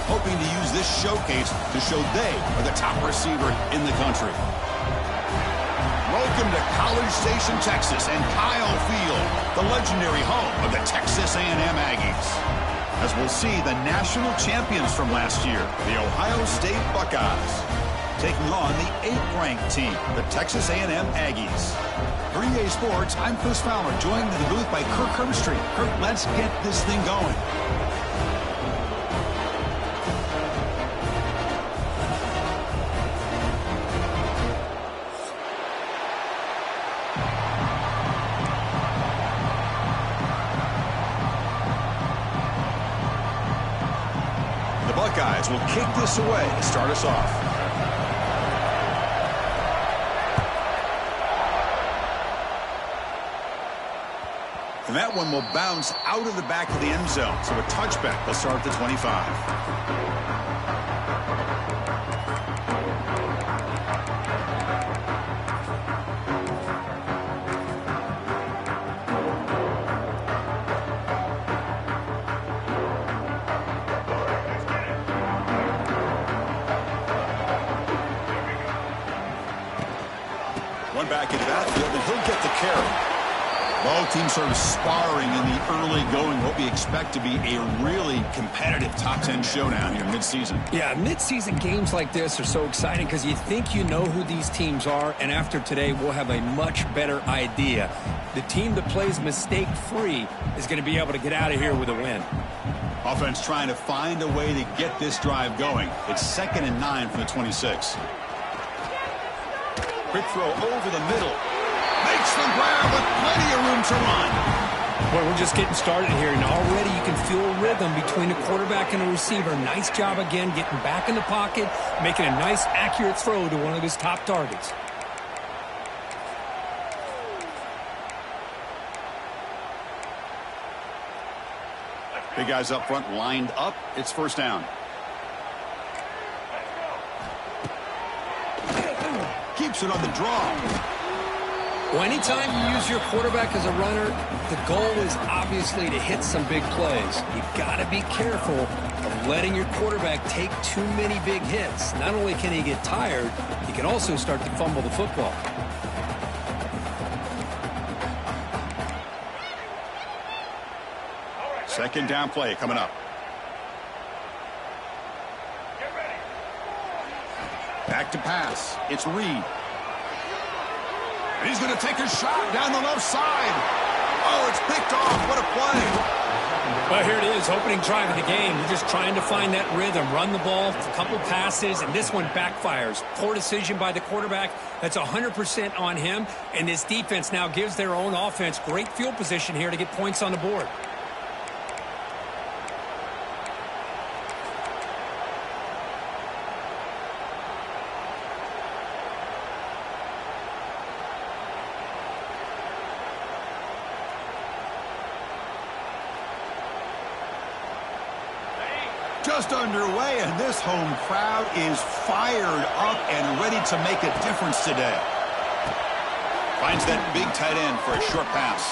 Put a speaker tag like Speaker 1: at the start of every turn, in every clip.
Speaker 1: hoping to use this showcase to show they are the top receiver in the country. Welcome to College Station, Texas, and Kyle Field, the legendary home of the Texas A&M Aggies. As we'll see the national champions from last year, the Ohio State Buckeyes, taking on the 8th-ranked team, the Texas A&M Aggies. For EA Sports, I'm Chris Fowler, joined in the booth by Kirk Herbstreit. Kirk, let's get this thing going. The Buckeyes will kick this away to start us off. And that one will bounce out of the back of the end zone. So a touchback will start at the 25. One back into that field, and he'll get the carry. Both teams sort of sparring in the early going, what we expect to be a really competitive top 10 showdown here mid-season.
Speaker 2: Yeah, mid-season games like this are so exciting because you think you know who these teams are, and after today we'll have a much better idea. The team that plays mistake-free is going to be able to get out of here with a win.
Speaker 1: Offense trying to find a way to get this drive going. It's 2nd and 9 from the 26. Quick throw over the middle. Makes the grab with plenty of room to run.
Speaker 2: Boy, we're just getting started here, and already you can feel a rhythm between the quarterback and the receiver. Nice job again getting back in the pocket, making a nice, accurate throw to one of his top targets.
Speaker 1: Big guys up front lined up. It's first down. Keeps it on the draw.
Speaker 2: Well, anytime you use your quarterback as a runner, the goal is obviously to hit some big plays. You've got to be careful of letting your quarterback take too many big hits. Not only can he get tired, he can also start to fumble the football.
Speaker 1: Second down play coming up. Back to pass. It's Reed. He's going to take a shot down the left side. Oh, it's picked off. What a play.
Speaker 2: Well, here it is, opening drive of the game. You're just trying to find that rhythm, run the ball, a couple passes, and this one backfires. Poor decision by the quarterback. That's 100% on him, and this defense now gives their own offense great field position here to get points on the board.
Speaker 1: Just underway, and this home crowd is fired up and ready to make a difference today. Finds that big tight end for a short pass.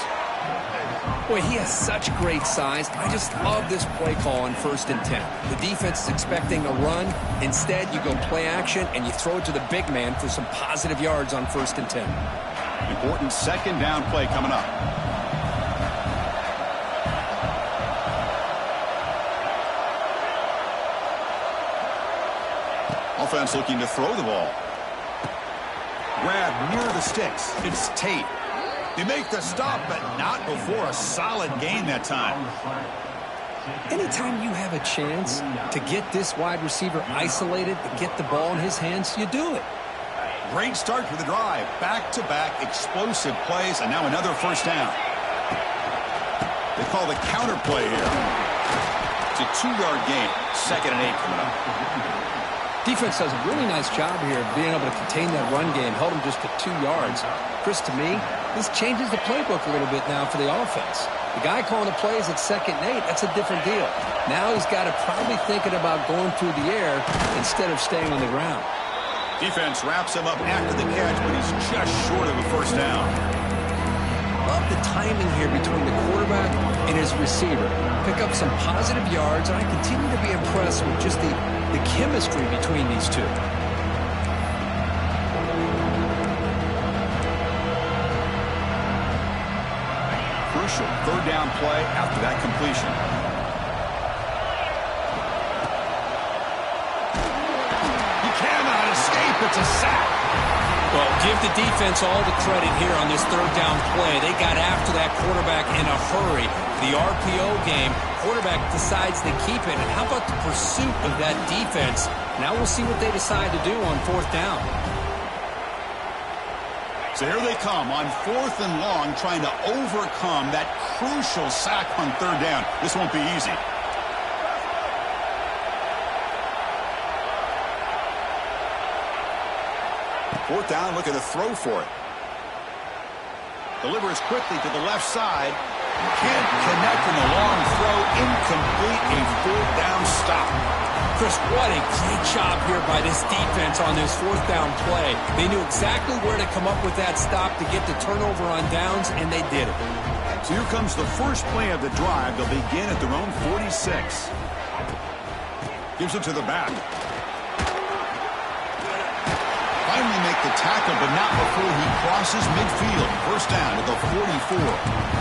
Speaker 2: Boy, he has such great size. I just love this play call on 1st and 10. The defense is expecting a run. Instead, you go play action, and you throw it to the big man for some positive yards on 1st and 10.
Speaker 1: Important second down play coming up. Offense looking to throw the ball. Grab near the sticks. It's Tate. They make the stop, but not before a solid gain that time.
Speaker 2: Anytime you have a chance to get this wide receiver isolated and get the ball in his hands, you do it.
Speaker 1: Great start to the drive. Back-to-back explosive plays, and now another first down. They call the counter play here. It's a 2-yard gain. 2nd and 8 coming up.
Speaker 2: Defense does a really nice job here of being able to contain that run game, held him just to 2 yards. Chris, to me, this changes the playbook a little bit now for the offense. The guy calling the plays at 2nd and 8, that's a different deal. Now he's got to probably thinking about going through the air instead of staying on the ground.
Speaker 1: Defense wraps him up after the catch, but he's just short of a first down.
Speaker 2: love the timing here between the quarterback and his receiver. Pick up some positive yards, and I continue to be impressed with just the chemistry between these two.
Speaker 1: Crucial third down play after that completion. He cannot escape. It's a sack.
Speaker 2: Well, give the defense all the credit here on this third down play. They got after that quarterback in a hurry. The RPO game, quarterback decides to keep it. And how about the pursuit of that defense? Now we'll see what they decide to do on fourth down.
Speaker 1: So here they come on fourth and long, trying to overcome that crucial sack on third down. This won't be easy. Fourth down, looking to throw for it. Delivers quickly to the left side. Can't connect in the long throw. Incomplete. A fourth down stop.
Speaker 2: Chris, what a great job here by this defense on this fourth down play. They knew exactly where to come up with that stop to get the turnover on downs, and they did it.
Speaker 1: So here comes the first play of the drive. They'll begin at their own 46. Gives it to the back. Finally make the tackle, but not before he crosses midfield. First down at the 44.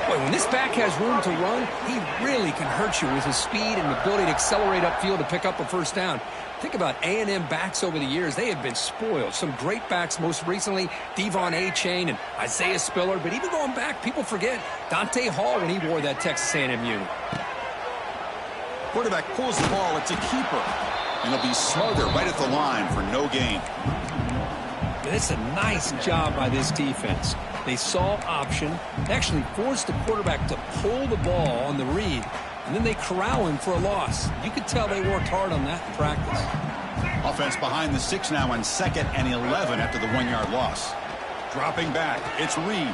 Speaker 2: Boy, when this back has room to run, he really can hurt you with his speed and ability to accelerate upfield to pick up a first down. Think about A&M backs over the years. They have been spoiled. Some great backs, most recently Devon A-Chain and Isaiah Spiller. But even going back, people forget Dante Hall when he wore that Texas A&M unit.
Speaker 1: Quarterback pulls the ball. It's a keeper. And it'll be Smother right at the line for no gain.
Speaker 2: It's a nice job by this defense. They saw option, actually forced the quarterback to pull the ball on the read, and then they corral him for a loss. You could tell they worked hard on that in practice.
Speaker 1: Offense behind the 6 now on 2nd and 11 after the 1-yard loss. Dropping back, it's Reed.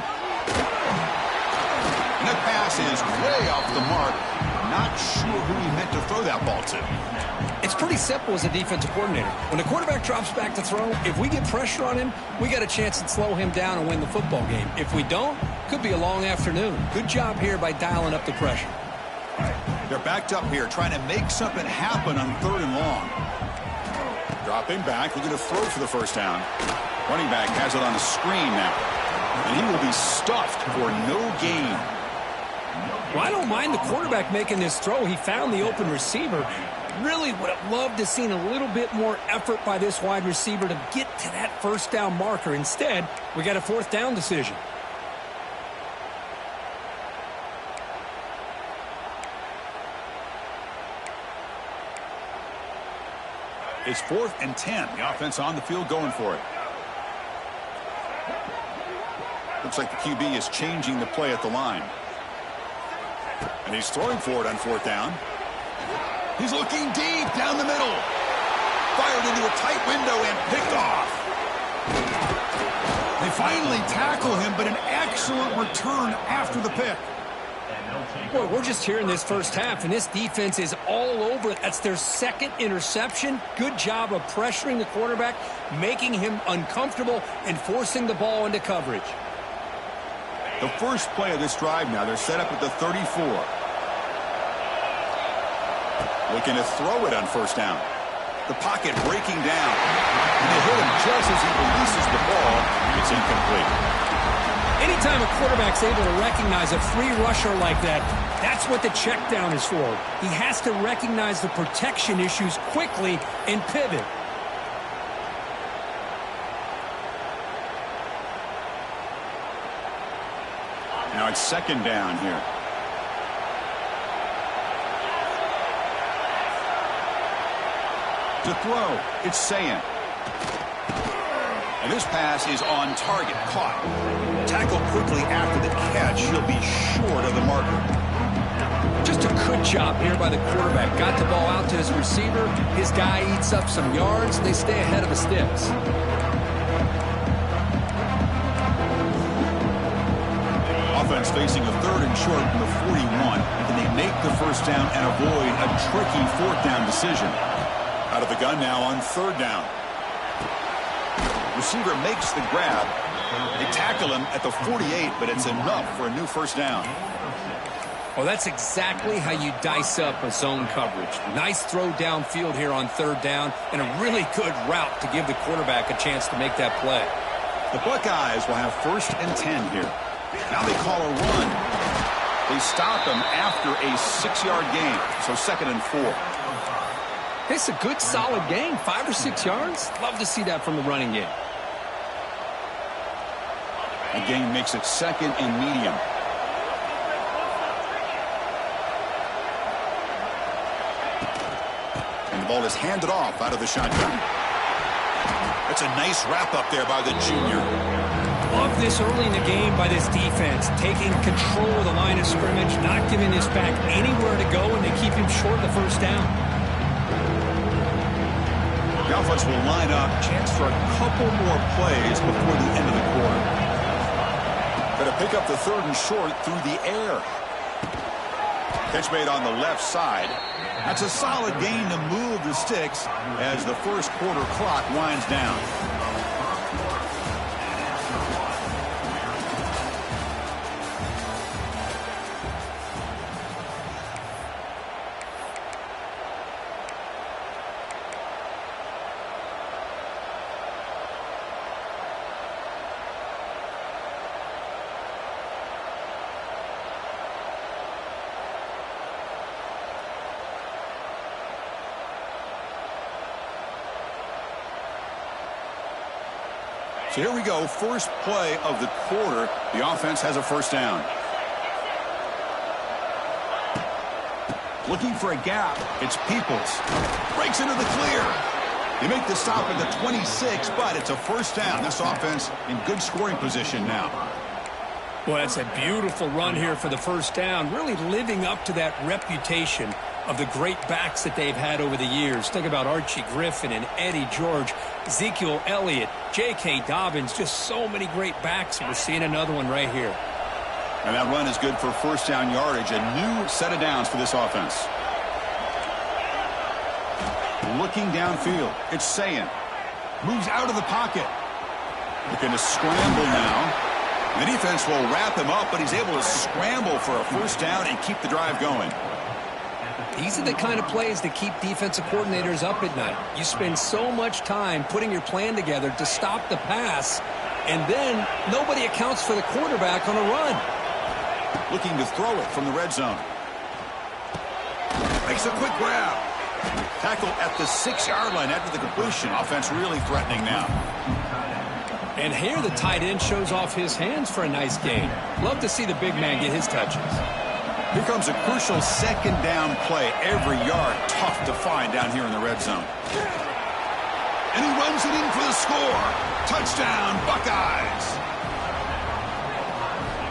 Speaker 1: And the pass is way off the mark. Not sure who he meant to throw that ball to.
Speaker 2: It's pretty simple as a defensive coordinator. When the quarterback drops back to throw, if we get pressure on him, we got a chance to slow him down and win the football game. If we don't, could be a long afternoon. Good job here by dialing up the pressure.
Speaker 1: They're backed up here, trying to make something happen on 3rd and long. Dropping back, looking to throw for the first down. Running back has it on the screen now. And he will be stuffed for no gain.
Speaker 2: Well, I don't mind the quarterback making this throw. He found the open receiver. Really would have loved to have seen a little bit more effort by this wide receiver to get to that first down marker. Instead, we got a fourth down decision.
Speaker 1: It's 4th and 10. The offense on the field going for it. Looks like the QB is changing the play at the line. And he's throwing for it on 4th down. He's looking deep down the middle. Fired into a tight window and picked off. They finally tackle him, but an excellent return after the pick.
Speaker 2: Boy, we're just here in this first half, and this defense is all over it. That's their 2nd interception. Good job of pressuring the quarterback, making him uncomfortable, and forcing the ball into coverage.
Speaker 1: The first play of this drive now, they're set up at the 34. Looking to throw it on first down. The pocket breaking down. And they hit him just as he releases the ball. It's incomplete.
Speaker 2: Anytime a quarterback's able to recognize a free rusher like that, that's what the check down is for. He has to recognize the protection issues quickly and pivot.
Speaker 1: Now it's 2nd down here. To throw, it's Sayan. And this pass is on target, caught. Tackled quickly after the catch. He'll be short of the marker.
Speaker 2: Just a good job here by the quarterback. Got the ball out to his receiver. His guy eats up some yards. They stay ahead of the sticks.
Speaker 1: Offense facing a 3rd and short from the 41. Can they make the first down and avoid a tricky 4th down decision? Out of the gun now on 3rd down. Receiver makes the grab. They tackle him at the 48, but it's enough for a new first down.
Speaker 2: Well, that's exactly how you dice up a zone coverage. Nice throw downfield here on third down, and a really good route to give the quarterback a chance to make that play.
Speaker 1: The Buckeyes will have 1st and 10 here. Now they call a run. They stop him after a 6-yard gain, so 2nd and 4.
Speaker 2: It's a good, solid gain, 5 or 6 yards. Love to see that from the running game.
Speaker 1: The gain makes it 2nd and medium. And the ball is handed off out of the shotgun. That's a nice wrap-up there by the junior.
Speaker 2: Love this early in the game by this defense, taking control of the line of scrimmage, not giving this back anywhere to go, and they keep him short of the first down.
Speaker 1: The offense will line up, chance for a couple more plays before the end of the quarter. Going to pick up the 3rd and short through the air. Catch made on the left side. That's a solid gain to move the sticks as the first quarter clock winds down. So here we go, first play of the quarter. The offense has a first down. Looking for a gap. It's Peoples. Breaks into the clear. They make the stop at the 26, but it's a first down. This offense in good scoring position now.
Speaker 2: Well, that's a beautiful run here for the first down, really living up to that reputation of the great backs that they've had over the years. Think about Archie Griffin and Eddie George, Ezekiel Elliott, J.K. Dobbins, just so many great backs. We're seeing another one right here.
Speaker 1: And that run is good for first down yardage, a new set of downs for this offense. Looking downfield, it's Sayin. Moves out of the pocket. Looking to scramble now. The defense will wrap him up, but he's able to scramble for a first down and keep the drive going.
Speaker 2: These are the kind of plays that keep defensive coordinators up at night. You spend so much time putting your plan together to stop the pass, and then nobody accounts for the quarterback on a run.
Speaker 1: Looking to throw it from the red zone. Makes a quick grab. Tackle at the 6-yard line after the completion. Offense really threatening now.
Speaker 2: And here the tight end shows off his hands for a nice gain. Love to see the big man get his touches.
Speaker 1: Here comes a crucial second down play. Every yard tough to find down here in the red zone. And he runs it in for the score. Touchdown, Buckeyes.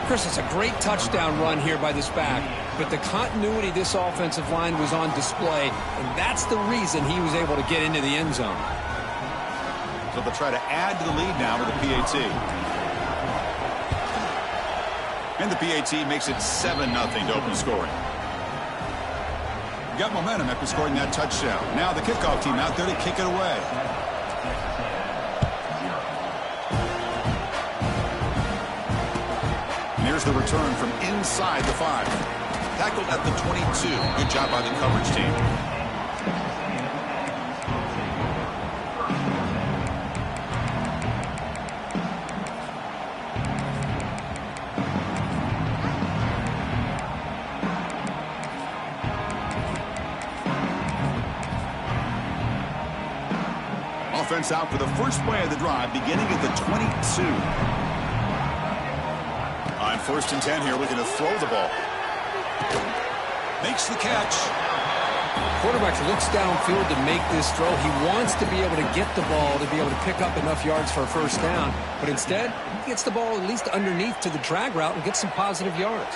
Speaker 2: Chris, it's a great touchdown run here by this back, but the continuity of this offensive line was on display, and that's the reason he was able to get into the end zone.
Speaker 1: So they'll try to add to the lead now with the PAT. And the PAT makes it 7-0 to open scoring. Got momentum after scoring that touchdown. Now the kickoff team out there to kick it away. And here's the return from inside the 5. Tackled at the 22. Good job by the coverage team. Offense out for the first play of the drive, beginning at the 22. On 1st and 10 here, looking to throw the ball. Makes the catch.
Speaker 2: Quarterback looks downfield to make this throw. He wants to be able to get the ball to be able to pick up enough yards for a first down. But instead, he gets the ball at least underneath to the drag route and gets some positive yards.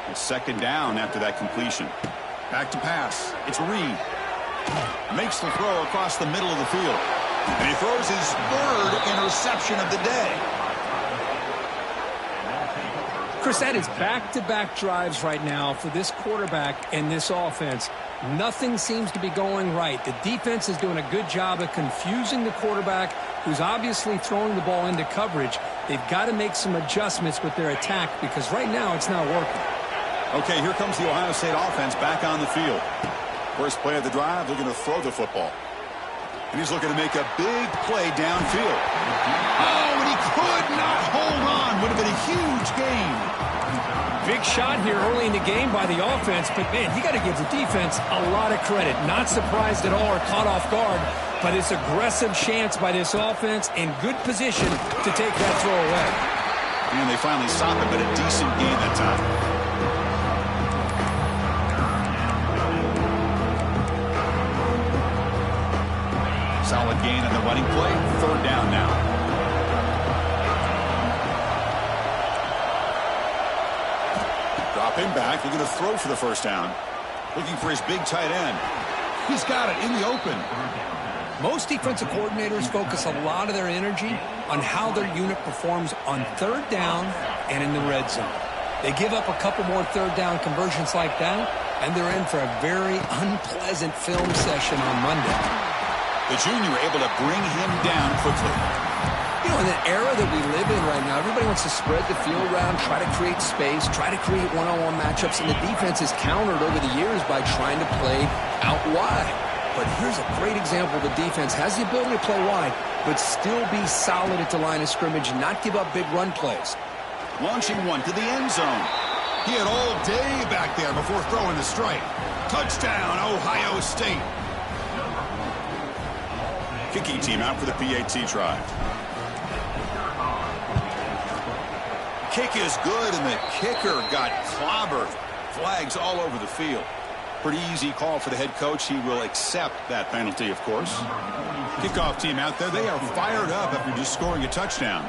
Speaker 1: It's 2nd down after that completion. Back to pass. It's Reed. Makes the throw across the middle of the field. And he throws his 3rd interception of the day.
Speaker 2: Chris, that is back-to-back drives right now for this quarterback and this offense. Nothing seems to be going right. The defense is doing a good job of confusing the quarterback, who's obviously throwing the ball into coverage. They've got to make some adjustments with their attack because right now it's not working.
Speaker 1: Okay, here comes the Ohio State offense back on the field. First play of the drive, they're going to throw the football. And he's looking to make a big play downfield. Oh, and he could not hold on. Would have been a huge gain.
Speaker 2: Big shot here early in the game by the offense, but, man, you got to give the defense a lot of credit. Not surprised at all or caught off guard, but it's aggressive chance by this offense in good position to take that throw away.
Speaker 1: And they finally stop him, but a decent gain that time. Solid gain on the running play. Third down now. Drop him back. They're going to throw for the first down. Looking for his big tight end. He's got it in the open.
Speaker 2: Most defensive coordinators focus a lot of their energy on how their unit performs on third down and in the red zone. They give up a couple more third down conversions like that, and they're in for a very unpleasant film session on Monday.
Speaker 1: The junior able to bring him down quickly.
Speaker 2: You know, in the era that we live in right now, everybody wants to spread the field around, try to create space, try to create one-on-one matchups, and the defense has countered over the years by trying to play out wide. But here's a great example. The defense has the ability to play wide, but still be solid at the line of scrimmage and not give up big run plays.
Speaker 1: Launching one to the end zone. He had all day back there before throwing the strike. Touchdown, Ohio State. Kicking team out for the PAT try. Kick is good, and the kicker got clobbered. Flags all over the field. Pretty easy call for the head coach. He will accept that penalty, of course. Kickoff team out there. They are fired up after just scoring a touchdown.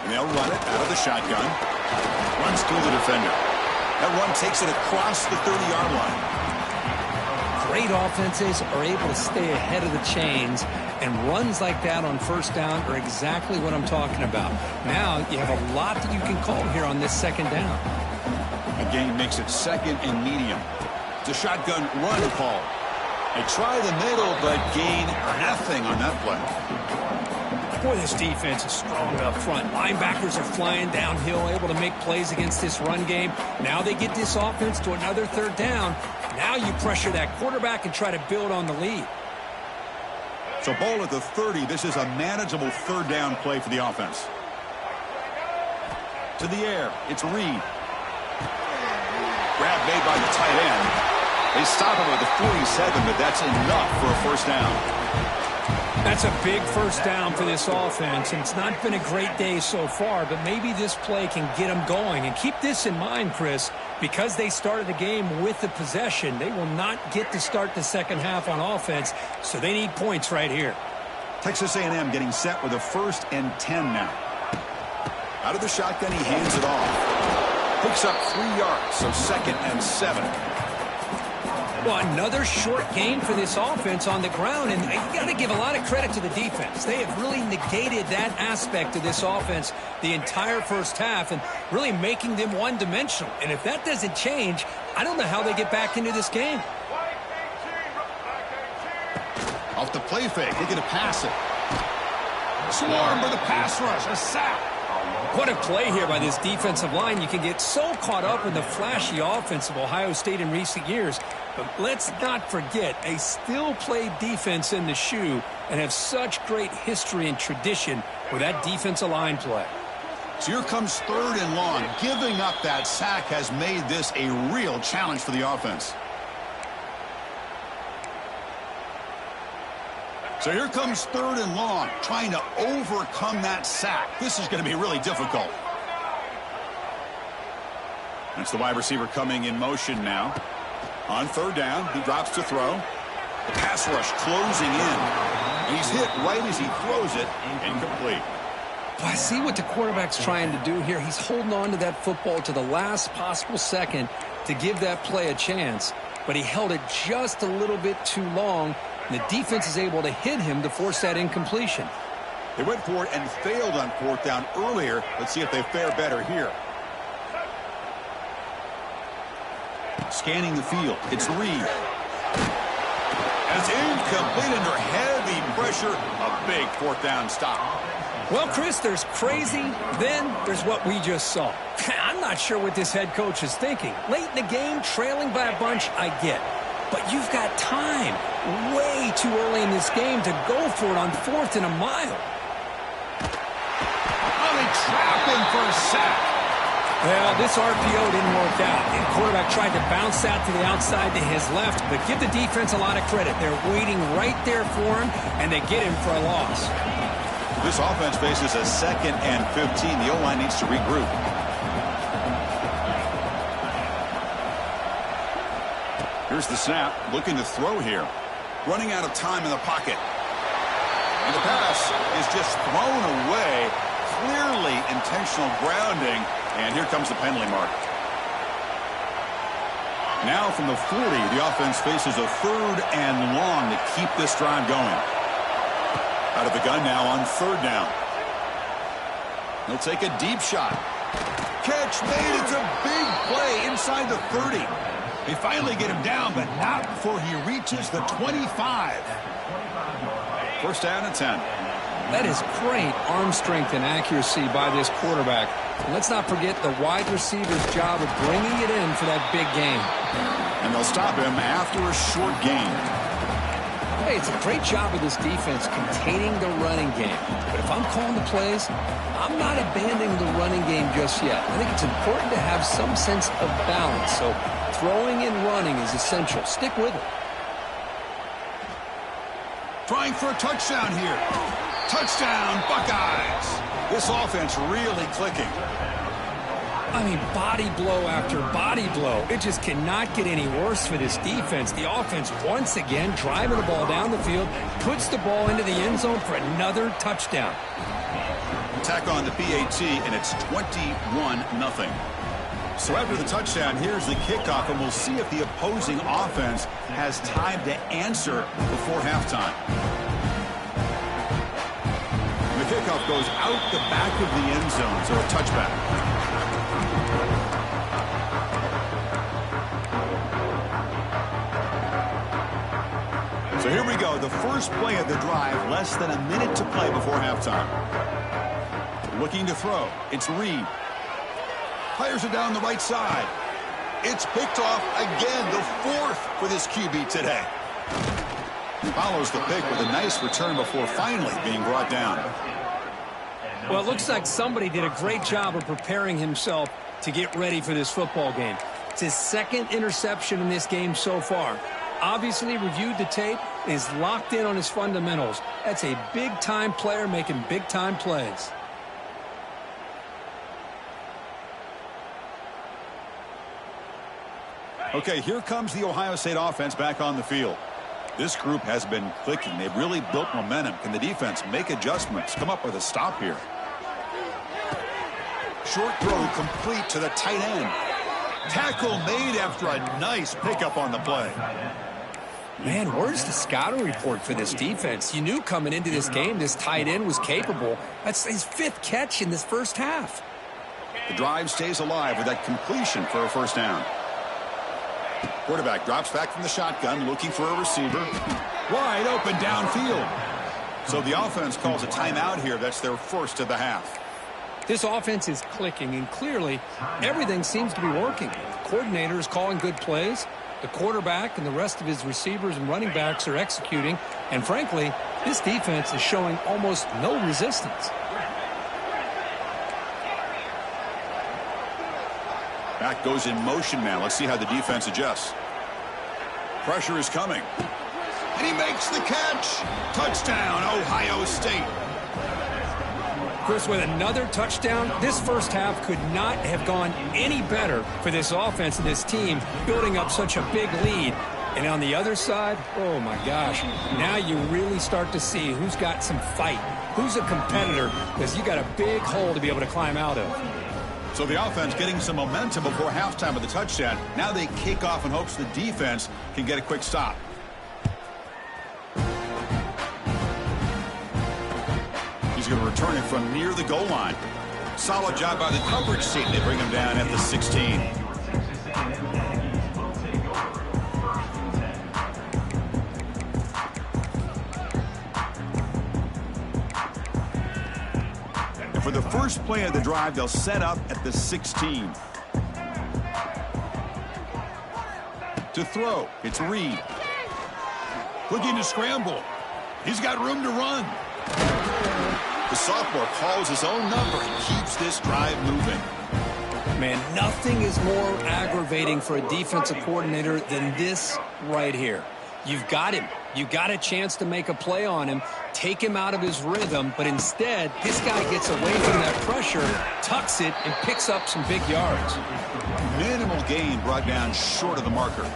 Speaker 1: They'll run it out of the shotgun. Runs through the defender. That run takes it across the 30-yard line.
Speaker 2: Great offenses are able to stay ahead of the chains, and runs like that on first down are exactly what I'm talking about. Now you have a lot that you can call here on this second down.
Speaker 1: A gain makes it second and medium. It's a shotgun run call. They try the middle, but gain nothing on that play.
Speaker 2: Boy, this defense is strong up front. Linebackers are flying downhill, able to make plays against this run game. Now they get this offense to another third down. Now you pressure that quarterback and try to build on the lead.
Speaker 1: So ball at the 30. This is a manageable third down play for the offense. To the air. It's Reed. Grab made by the tight end. They stop him at the 47, but that's enough for a first down.
Speaker 2: That's a big first down for this offense, and it's not been a great day so far, but maybe this play can get them going. And keep this in mind, Chris, because they started the game with the possession, they will not get to start the second half on offense, so they need points right here.
Speaker 1: Texas A&M getting set with a 1st and 10 now. Out of the shotgun, he hands it off. Picks up 3 yards, so 2nd and 7.
Speaker 2: Well, another short gain for this offense on the ground, and you got to give a lot of credit to the defense. They have really negated that aspect of this offense the entire first half and really making them one-dimensional. And if that doesn't change, I don't know how they get back into this game.
Speaker 1: Off the play fake, they're going to pass it. Swarm for the pass rush, a sack.
Speaker 2: What a play here by this defensive line. You can get so caught up in the flashy offense of Ohio State in recent years. But let's not forget, they still play defense in the shoe and have such great history and tradition with that defensive line play.
Speaker 1: So here comes 3rd and long. Giving up that sack has made this a real challenge for the offense. So here comes 3rd and long, trying to overcome that sack. This is going to be really difficult. That's the wide receiver coming in motion now. On third down, he drops to throw. The pass rush closing in. And he's hit right as he throws it. Incomplete.
Speaker 2: Well, I see what the quarterback's trying to do here. He's holding on to that football to the last possible second to give that play a chance. But he held it just a little bit too long. And the defense is able to hit him to force that incompletion.
Speaker 1: They went for it and failed on fourth down earlier. Let's see if they fare better here. Scanning the field. It's Reed. As incomplete under heavy pressure. A big fourth down stop.
Speaker 2: Well, Chris, there's crazy, then there's what we just saw. I'm not sure what this head coach is thinking. Late in the game, trailing by a bunch, I get. But you've got time, way too early in this game, to go for it on 4th and a mile.
Speaker 1: Oh, they trap him for a sack.
Speaker 2: Well, this RPO didn't work out. The quarterback tried to bounce that to the outside to his left, but give the defense a lot of credit. They're waiting right there for him, and they get him for a loss.
Speaker 1: This offense faces a 2nd and 15. The O-line needs to regroup. Here's the snap, looking to throw here. Running out of time in the pocket. And the pass is just thrown away. Clearly intentional grounding. And here comes the penalty mark. Now from the 40, the offense faces a 3rd and long to keep this drive going. Out of the gun now on 3rd down. He'll take a deep shot. Catch made. It's a big play inside the 30. They finally get him down, but not before he reaches the 25. First down and 10.
Speaker 2: That is great arm strength and accuracy by this quarterback. And let's not forget the wide receiver's job of bringing it in for that big game.
Speaker 1: And they'll stop him after a short gain.
Speaker 2: Hey, it's a great job of this defense containing the running game. But if I'm calling the plays, I'm not abandoning the running game just yet. I think it's important to have some sense of balance. So throwing and running is essential. Stick with it.
Speaker 1: Trying for a touchdown here. Touchdown, Buckeyes. This offense really clicking.
Speaker 2: I mean, body blow after body blow. It just cannot get any worse for this defense. The offense, once again, driving the ball down the field, puts the ball into the end zone for another touchdown.
Speaker 1: Tack on the PAT, and it's 21-0. So after the touchdown, here's the kickoff, and we'll see if the opposing offense has time to answer before halftime. The kickoff goes out the back of the end zone, so a touchback. So here we go, the first play of the drive, less than a minute to play before halftime. Looking to throw, it's Reed. Fires it down the right side. It's picked off again, the 4th for this QB today. Follows the pick with a nice return before finally being brought down.
Speaker 2: Well, it looks like somebody did a great job of preparing himself to get ready for this football game. It's his 2nd interception in this game so far. Obviously reviewed the tape, is locked in on his fundamentals. That's a big-time player making big-time plays.
Speaker 1: Okay, here comes the Ohio State offense back on the field. This group has been clicking. They've really built momentum. Can the defense make adjustments? Come up with a stop here. Short throw complete to the tight end. Tackle made after a nice pickup on the play.
Speaker 2: Man, where's the scouting report for this defense? You knew coming into this game this tight end was capable. That's his 5th catch in this first half.
Speaker 1: The drive stays alive with that completion for a first down. Quarterback drops back from the shotgun, looking for a receiver. Wide open downfield. So the offense calls a timeout here. That's their first of the half.
Speaker 2: This offense is clicking, and clearly everything seems to be working. The coordinator is calling good plays. The quarterback and the rest of his receivers and running backs are executing. And frankly, this defense is showing almost no resistance.
Speaker 1: Back goes in motion now. Let's see how the defense adjusts. Pressure is coming. And he makes the catch. Touchdown, Ohio State.
Speaker 2: Chris, with another touchdown, this first half could not have gone any better for this offense and this team, building up such a big lead. And on the other side, oh my gosh, now you really start to see who's got some fight, who's a competitor, because you got a big hole to be able to climb out of.
Speaker 1: So the offense getting some momentum before halftime with the touchdown. Now they kick off in hopes the defense can get a quick stop. He's going to return it from near the goal line. Solid job by the coverage team. They bring him down at the 16. And for the first play of the drive, they'll set up at the 16. To throw, it's Reed. Looking to scramble. He's got room to run. The sophomore calls his own number and keeps this drive moving.
Speaker 2: Man, nothing is more aggravating for a defensive coordinator than this right here. You've got him. You've got a chance to make a play on him, take him out of his rhythm, but instead, this guy gets away from that pressure, tucks it, and picks up some big yards.
Speaker 1: Minimal gain brought down short of the marker.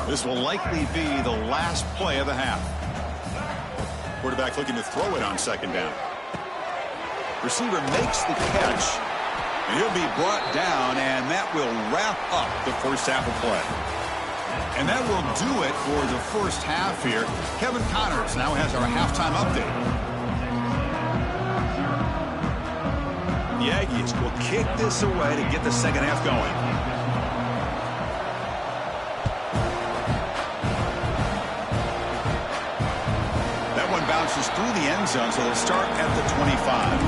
Speaker 1: This will likely be the last play of the half. Quarterback looking to throw it on second down. Receiver makes the catch, and he'll be brought down, and that will wrap up the first half of play. And that will do it for the first half here. Kevin Connors now has our halftime update. The Aggies will kick this away to get the second half going. Bounces through the end zone, so they'll start at the 25.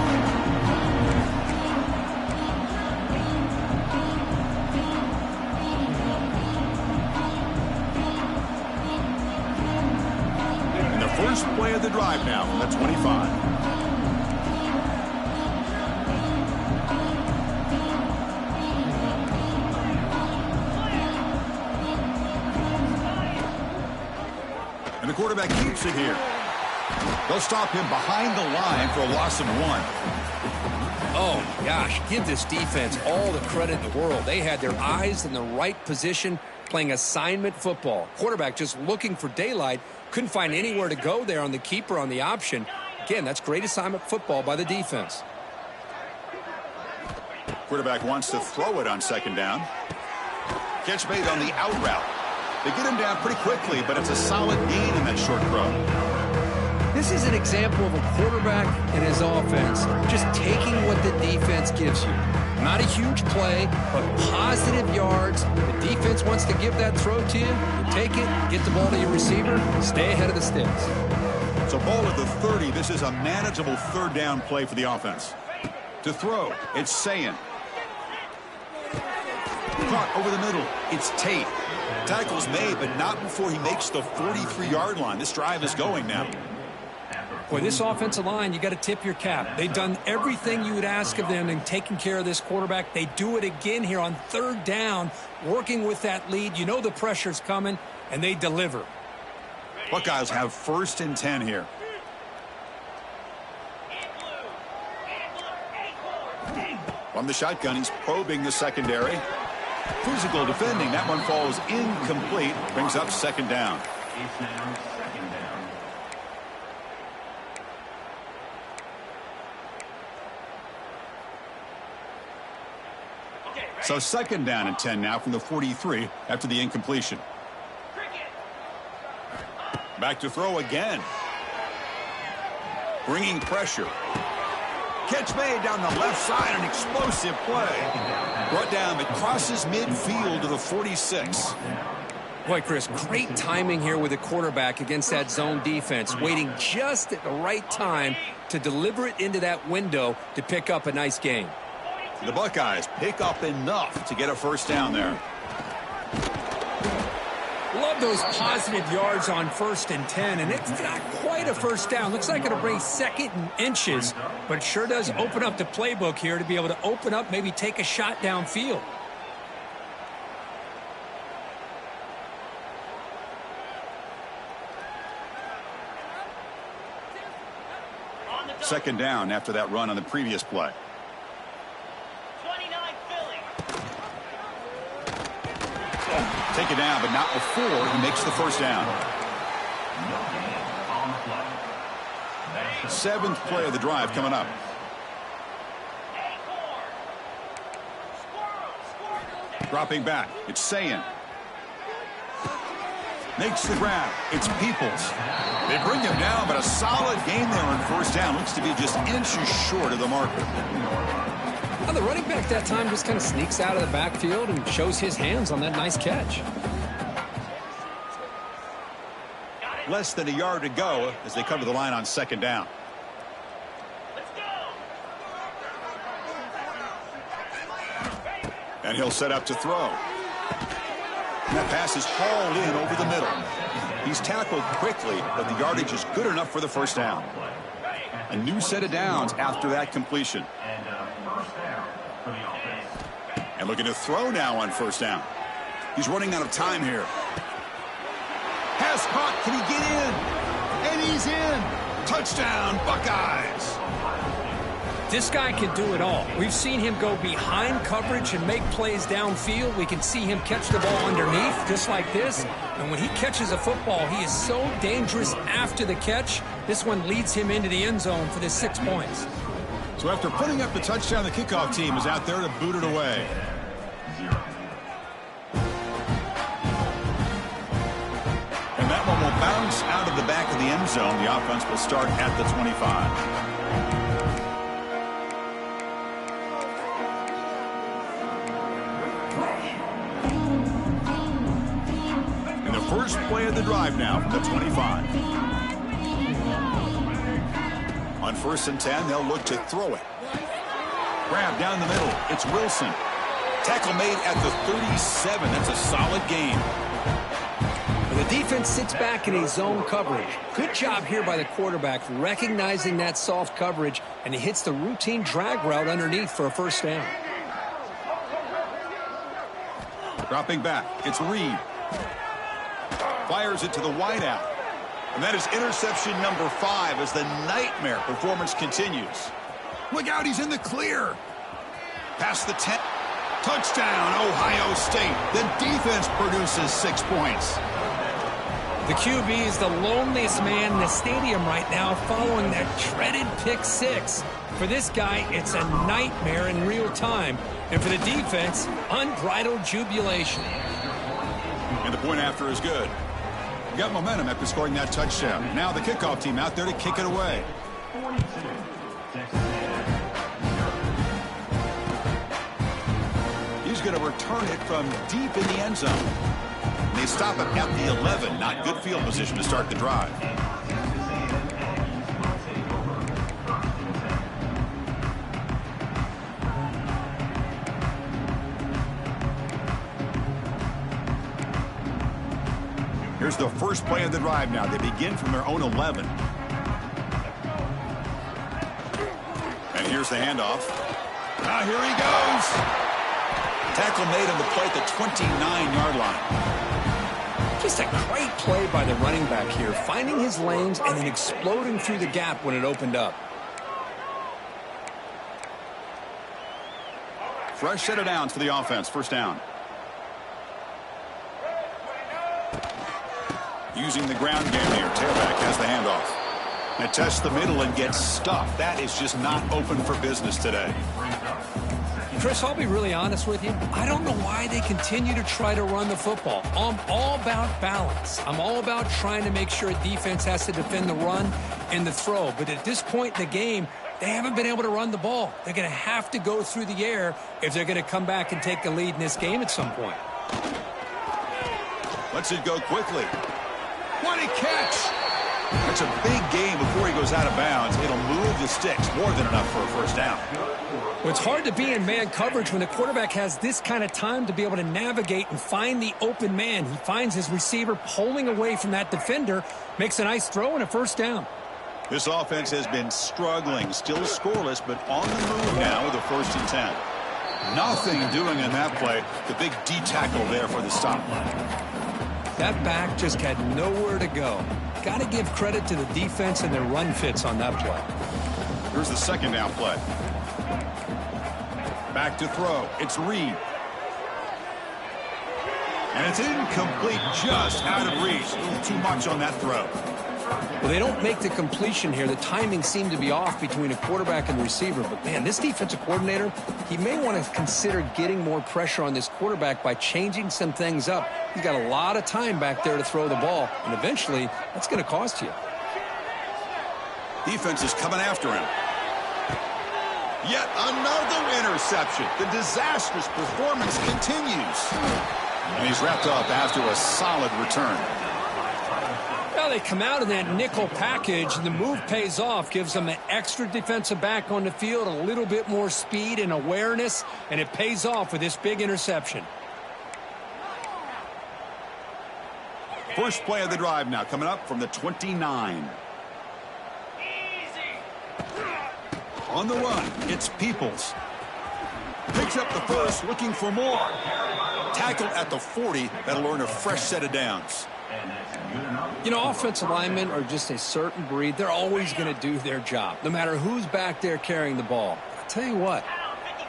Speaker 1: And the first play of the drive now from the 25. And the quarterback keeps it here. They'll stop him behind the line for a loss of 1.
Speaker 2: Oh, my gosh, give this defense all the credit in the world. They had their eyes in the right position, playing assignment football. Quarterback just looking for daylight, couldn't find anywhere to go there on the keeper on the option. Again, that's great assignment football by the defense.
Speaker 1: Quarterback wants to throw it on second down. Catch made on the out route. They get him down pretty quickly, but it's a solid gain in that short throw.
Speaker 2: This is an example of a quarterback and his offense just taking what the defense gives you. Not a huge play, but positive yards. The defense wants to give that throw to you. You take it, get the ball to your receiver, stay ahead of the sticks.
Speaker 1: So ball at the 30. This is a manageable third down play for the offense. To throw, it's Sayan. Caught over the middle, it's Tate. Tackle's made, but not before he makes the 43-yard line. This drive is going now.
Speaker 2: Boy, this offensive line, you got to tip your cap. They've done everything you would ask of them in taking care of this quarterback. They do it again here on third down, working with that lead. You know the pressure's coming, and they deliver.
Speaker 1: Buckeyes have 1st and 10 here. From the shotgun, he's probing the secondary. Physical defending. That one falls incomplete. Brings up second down. So second down and 10 now from the 43 after the incompletion. Back to throw again. Bringing pressure. Catch made down the left side, an explosive play. Brought down, but crosses midfield to the 46.
Speaker 2: Boy, Chris, great timing here with the quarterback against that zone defense, waiting just at the right time to deliver it into that window to pick up a nice gain.
Speaker 1: The Buckeyes pick up enough to get a first down there.
Speaker 2: Love those positive yards on 1st and 10, and it's not quite a first down. Looks like it'll bring 2nd and inches, but it sure does open up the playbook here to be able to open up, maybe take a shot downfield.
Speaker 1: Second down after that run on the previous play.
Speaker 3: 29 Philly.
Speaker 1: Take it down, but not before he makes the first down. Seventh play of the drive coming up. Dropping back. It's Sayin. Makes the grab. It's Peoples. They bring him down, but a solid gain there on first down. Looks to be just inches short of the marker.
Speaker 2: Well, the running back that time just kind of sneaks out of the backfield and shows his hands on that nice catch.
Speaker 1: Less than a yard to go as they come to the line on second down.
Speaker 3: Let's go.
Speaker 1: And he'll set up to throw. And that pass is hauled in over the middle. He's tackled quickly, but the yardage is good enough for the first down. A new set of downs after that completion. And looking to throw now on first down. He's running out of time here. Has caught. Can he get in? And he's in. Touchdown, Buckeyes.
Speaker 2: This guy can do it all. We've seen him go behind coverage and make plays downfield. We can see him catch the ball underneath, just like this. And when he catches a football, he is so dangerous after the catch. This one leads him into the end zone for the 6 points.
Speaker 1: So after putting up the touchdown, the kickoff team is out there to boot it away. And that one will bounce out of the back of the end zone. The offense will start at the 25. First play of the drive now from the 25. On first and 10, they'll look to throw it. Grab down the middle. It's Wilson. Tackle made at the 37. That's a solid gain.
Speaker 2: Well, the defense sits back in a zone coverage. Good job here by the quarterback recognizing that soft coverage, and he hits the routine drag route underneath for a first down.
Speaker 1: Dropping back. It's Reed. Fires it to the wideout. And that is interception number 5 as the nightmare performance continues. Look out, he's in the clear. Past the 10. Touchdown, Ohio State. The defense produces 6 points.
Speaker 2: The QB is the loneliest man in the stadium right now following that dreaded pick 6. For this guy, it's a nightmare in real time. And for the defense, unbridled jubilation.
Speaker 1: And the point after is good. Got momentum after scoring that touchdown. Now the kickoff team out there to kick it away. He's going to return it from deep in the end zone. And they stop it at the 11. Not good field position to start the drive. Here's the first play of the drive now. They begin from their own 11. And here's the handoff. Now here he goes. Tackle made on the play at the 29-yard line.
Speaker 2: Just a great play by the running back here, finding his lanes and then exploding through the gap when it opened up.
Speaker 1: Fresh set of downs for the offense. First down. Using the ground game here. Tailback has the handoff. And tests the middle and gets stuffed. That is just not open for business today.
Speaker 2: Chris, I'll be really honest with you. I don't know why they continue to try to run the football. I'm all about balance. I'm all about trying to make sure a defense has to defend the run and the throw. But at this point in the game, they haven't been able to run the ball. They're going to have to go through the air if they're going to come back and take the lead in this game at some point.
Speaker 1: Lets it go quickly. What a catch! That's a big gain before he goes out of bounds. It'll move the sticks more than enough for a first down.
Speaker 2: Well, it's hard to be in man coverage when the quarterback has this kind of time to be able to navigate and find the open man. He finds his receiver pulling away from that defender, makes a nice throw and a first down.
Speaker 1: This offense has been struggling, still scoreless, but on the move now with a 1st and 10. Nothing doing in that play. The big D tackle there for the stop.
Speaker 2: That back just had nowhere to go. Got to give credit to the defense and their run fits on that play.
Speaker 1: Here's the second down play. Back to throw. It's Reed. And it's incomplete, just out of reach. A little too much on that throw.
Speaker 2: Well, they don't make the completion here. The timing seemed to be off between a quarterback and receiver. But, man, this defensive coordinator, he may want to consider getting more pressure on this quarterback by changing some things up. He's got a lot of time back there to throw the ball, and eventually that's going to cost you.
Speaker 1: Defense is coming after him. Yet another interception. The disastrous performance continues. And he's wrapped up after a solid return.
Speaker 2: Well, they come out of that nickel package, and the move pays off, gives them an extra defensive back on the field, a little bit more speed and awareness, and it pays off with this big interception.
Speaker 1: First play of the drive now, coming up from the 29. On the run, it's Peoples. Picks up the first, looking for more. Tackled at the 40. That'll earn a fresh set of downs.
Speaker 2: You know, offensive linemen are just a certain breed. They're always going to do their job, no matter who's back there carrying the ball. I'll tell you what,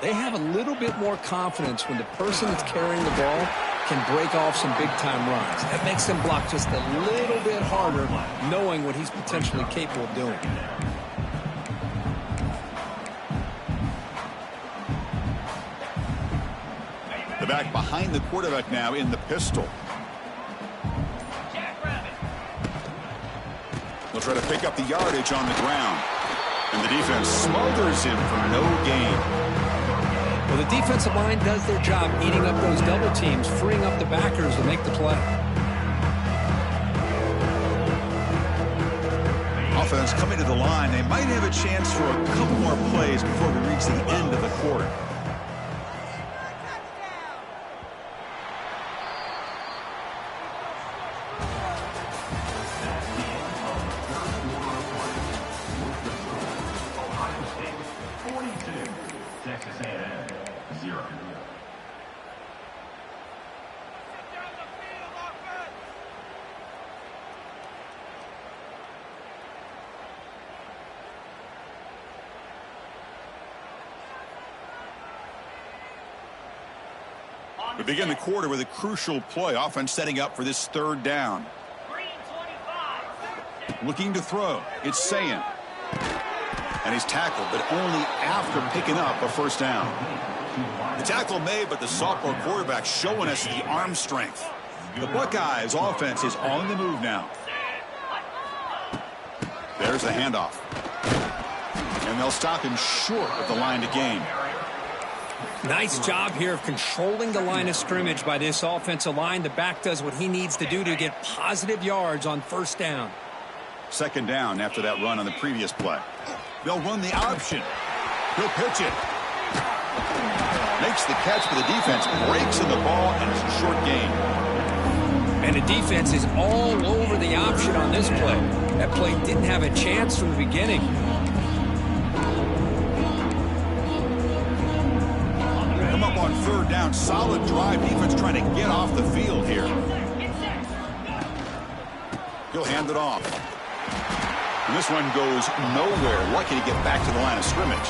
Speaker 2: they have a little bit more confidence when the person that's carrying the ball can break off some big-time runs. That makes them block just a little bit harder, knowing what he's potentially capable of doing.
Speaker 1: The back behind the quarterback now in the pistol. They'll try to pick up the yardage on the ground. And the defense smothers him for no gain.
Speaker 2: Well, the defensive line does their job eating up those double teams, freeing up the backers to make the play.
Speaker 1: Offense coming to the line. They might have a chance for a couple more plays before we reach the end of the quarter. We begin the quarter with a crucial play. Offense setting up for this third down. Looking to throw. It's Sayin. And he's tackled, but only after picking up a first down. The tackle made, but the sophomore quarterback showing us the arm strength. The Buckeyes offense is on the move now. There's the handoff. And they'll stop him short of the line to gain.
Speaker 2: Nice job here of controlling the line of scrimmage by this offensive line. The back does what he needs to do to get positive yards on first down.
Speaker 1: Second down after that run on the previous play. They'll run the option. He'll pitch it. Makes the catch, but the defense breaks in the ball, and it's a short gain.
Speaker 2: And the defense is all over the option on this play. That play didn't have a chance from the beginning.
Speaker 1: Come up on third down. Solid drive. Defense trying to get off the field here. He'll hand it off. And this one goes nowhere. Lucky to get back to the line of scrimmage.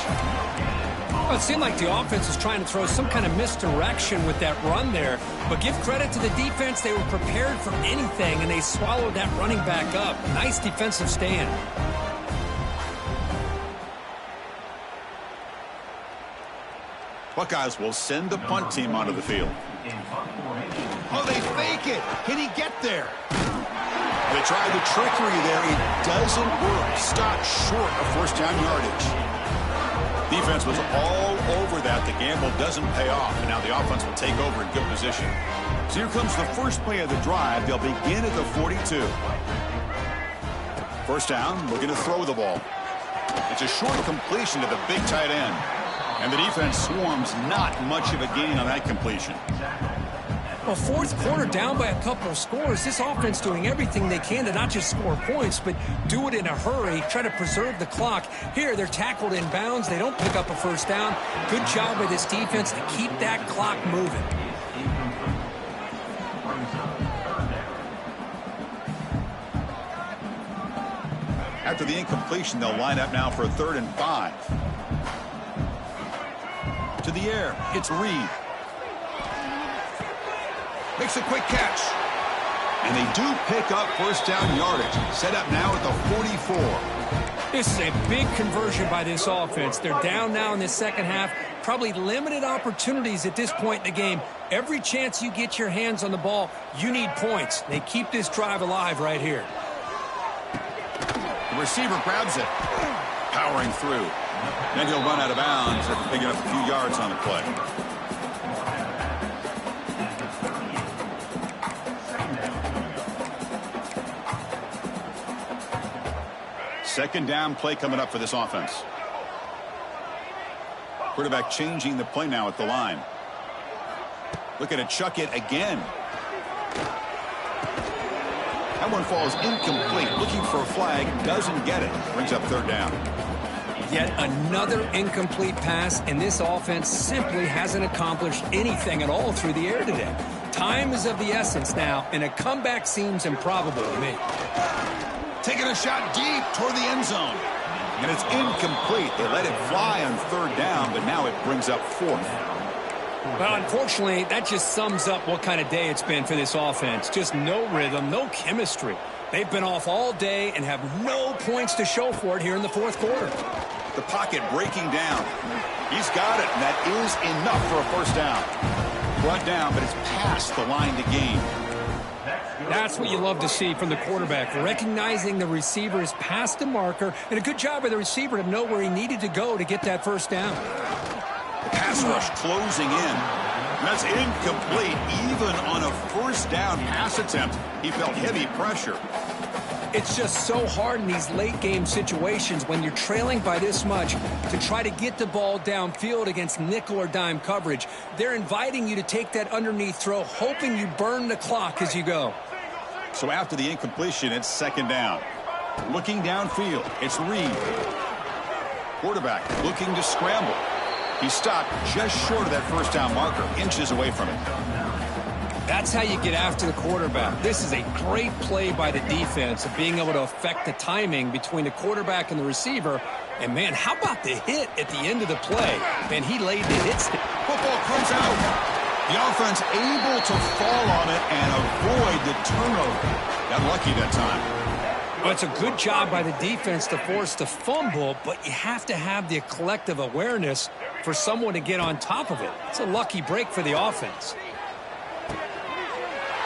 Speaker 2: Well, it seemed like the offense was trying to throw some kind of misdirection with that run there. But give credit to the defense. They were prepared for anything, and they swallowed that running back up. Nice defensive stand.
Speaker 1: Buckeyes will send the punt team onto the field. Oh, they fake it. Can he get there? They tried the trickery there. It doesn't work. Stopped short of first down yardage. Defense was all over that. The gamble doesn't pay off, and now the offense will take over in good position. So here comes the first play of the drive. They'll begin at the 42. First down, looking to throw the ball. It's a short completion to the big tight end. And the defense swarms, not much of a gain on that completion.
Speaker 2: Well, fourth quarter down by a couple of scores. This offense doing everything they can to not just score points, but do it in a hurry, try to preserve the clock. Here, they're tackled in bounds. They don't pick up a first down. Good job by this defense to keep that clock moving.
Speaker 1: After the incompletion, they'll line up now for a 3rd and 5. To the air, it's Reed. Makes a quick catch. And they do pick up first down yardage. Set up now at the 44.
Speaker 2: This is a big conversion by this offense. They're down now in the second half. Probably limited opportunities at this point in the game. Every chance you get your hands on the ball, you need points. They keep this drive alive right here.
Speaker 1: The receiver grabs it. Powering through. Then he'll run out of bounds after picking up a few yards on the play. Second down play coming up for this offense. Quarterback changing the play now at the line. Looking to chuck it again. That one falls incomplete. Looking for a flag. Doesn't get it. Brings up 3rd down.
Speaker 2: Yet another incomplete pass, and this offense simply hasn't accomplished anything at all through the air today. Time is of the essence now, and a comeback seems improbable to me.
Speaker 1: Taking a shot deep toward the end zone. And it's incomplete. They let it fly on 3rd down, but now it brings up 4th.
Speaker 2: Well, unfortunately, that just sums up what kind of day it's been for this offense. Just no rhythm, no chemistry. They've been off all day and have no points to show for it here in the 4th quarter.
Speaker 1: The pocket breaking down. He's got it, and that is enough for a first down. Brought down, but it's past the line to gain.
Speaker 2: That's what you love to see from the quarterback, recognizing the receiver is past the marker, and a good job by the receiver to know where he needed to go to get that first down.
Speaker 1: The pass rush closing in. And that's incomplete. Even on a first down pass attempt, he felt heavy pressure.
Speaker 2: It's just so hard in these late game situations when you're trailing by this much to try to get the ball downfield against nickel or dime coverage. They're inviting you to take that underneath throw, hoping you burn the clock as you go.
Speaker 1: So after the incompletion, it's 2nd down. Looking downfield, it's Reed. Quarterback looking to scramble. He stopped just short of that first down marker, inches away from it.
Speaker 2: That's how you get after the quarterback. This is a great play by the defense of being able to affect the timing between the quarterback and the receiver. And, man, how about the hit at the end of the play? Man, he laid the hit stick.
Speaker 1: Football comes out. The offense able to fall on it and avoid the turnover. Got lucky that time.
Speaker 2: Well, it's a good job by the defense to force the fumble, but you have to have the collective awareness for someone to get on top of it. It's a lucky break for the offense.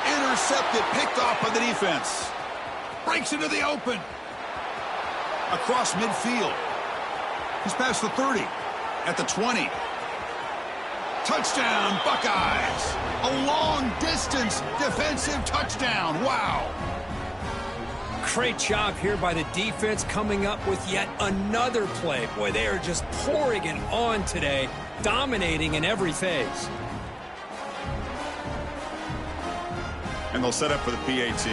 Speaker 1: Intercepted, picked off by the defense. Breaks into the open. Across midfield. He's past the 30. At the 20. Touchdown, Buckeyes. A long distance defensive touchdown. Wow.
Speaker 2: Great job here by the defense coming up with yet another play. Boy, they are just pouring it on today, dominating in every phase.
Speaker 1: And they'll set up for the PAT.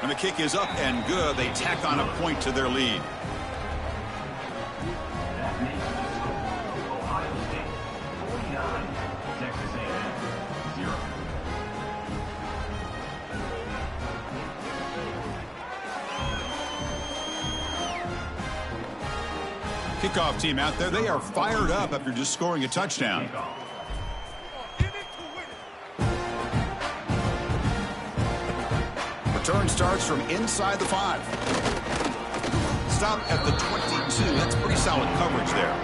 Speaker 1: And the kick is up and good. They tack on a point to their lead. Kickoff team out there, they are fired up after just scoring a touchdown. Return starts from inside the 5. Stop at the 22. That's pretty solid coverage there.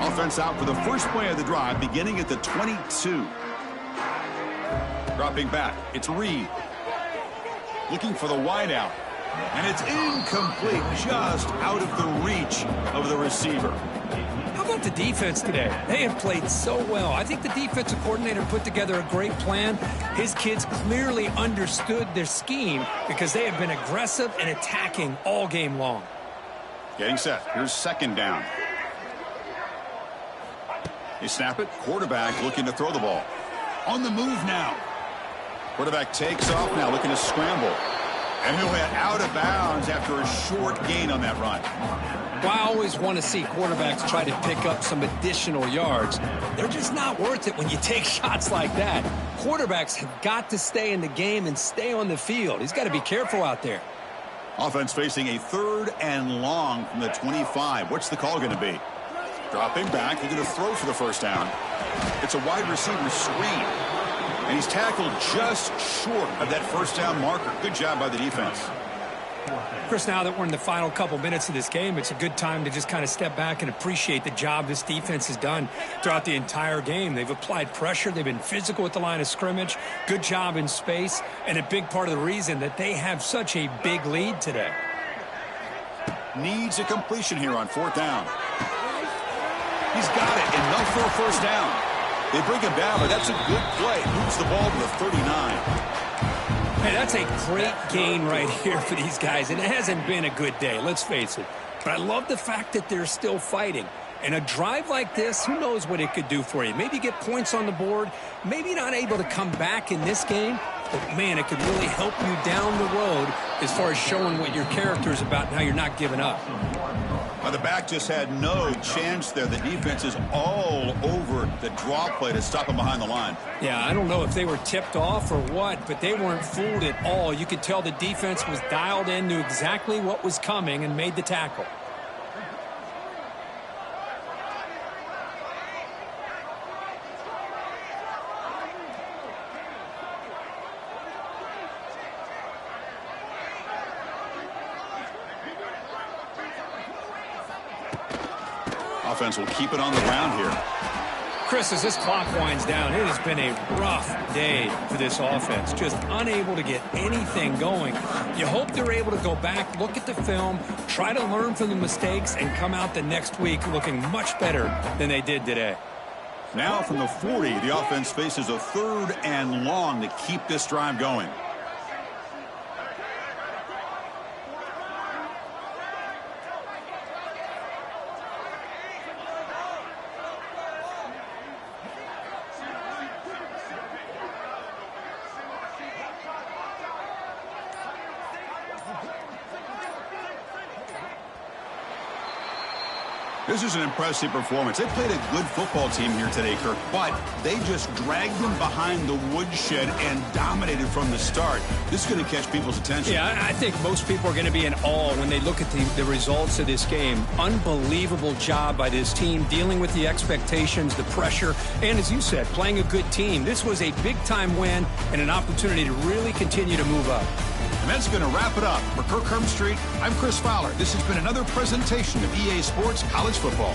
Speaker 1: Offense out for the first play of the drive, beginning at the 22. Dropping back, it's Reed. Looking for the wideout. And it's incomplete, just out of the reach of the receiver.
Speaker 2: How about the defense today? They have played so well. I think the defensive coordinator put together a great plan. His kids clearly understood their scheme because they have been aggressive and attacking all game long.
Speaker 1: Getting set. Here's second down. They snap it. Quarterback looking to throw the ball. On the move now. Quarterback takes off now, looking to scramble. And he'll head out of bounds after a short gain on that run.
Speaker 2: Well, I always want to see quarterbacks try to pick up some additional yards. They're just not worth it when you take shots like that. Quarterbacks have got to stay in the game and stay on the field. He's got to be careful out there.
Speaker 1: Offense facing a 3rd and long from the 25. What's the call going to be? Dropping back. He's going to throw for the first down. It's a wide receiver screen. And he's tackled just short of that first down marker. Good job by the defense.
Speaker 4: Chris, now that we're in the final couple minutes of this game, it's a good time to just kind of step back and appreciate the job this defense has done throughout the entire game. They've applied pressure. They've been physical at the line of scrimmage. Good job in space. And a big part of the reason that they have such a big lead today.
Speaker 1: Needs a completion here on 4th down. He's got it, enough for a first down. They bring him down, but that's a good play. Moves the ball to the 39.
Speaker 4: Hey, that's a great gain right here for these guys, and it hasn't been a good day, let's face it. But I love the fact that they're still fighting. And a drive like this, who knows what it could do for you. Maybe get points on the board, maybe not able to come back in this game, but, man, it could really help you down the road as far as showing what your character is about and how you're not giving up.
Speaker 1: Well, the back just had no chance there. The defense is all over the draw play to stop him behind the line.
Speaker 4: Yeah, I don't know if they were tipped off or what, but they weren't fooled at all. You could tell the defense was dialed in, knew exactly what was coming, and made the tackle.
Speaker 1: Offense will keep it on the ground here.
Speaker 4: Chris, as this clock winds down, it has been a rough day for this offense. Just unable to get anything going. You hope they're able to go back, look at the film, try to learn from the mistakes, and come out the next week looking much better than they did today.
Speaker 1: Now from the 40, the offense faces a 3rd and long to keep this drive going. This is an impressive performance. They played a good football team here today, Kirk, but they just dragged them behind the woodshed and dominated from the start. This is going to catch people's attention.
Speaker 4: Yeah, I think most people are going to be in awe when they look at the results of this game. Unbelievable job by this team, dealing with the expectations, the pressure, and as you said, playing a good team. This was a big-time win and an opportunity to really continue to move up.
Speaker 1: And that's going to wrap it up. For Kirk Street, I'm Chris Fowler. This has been another presentation of EA Sports College Football.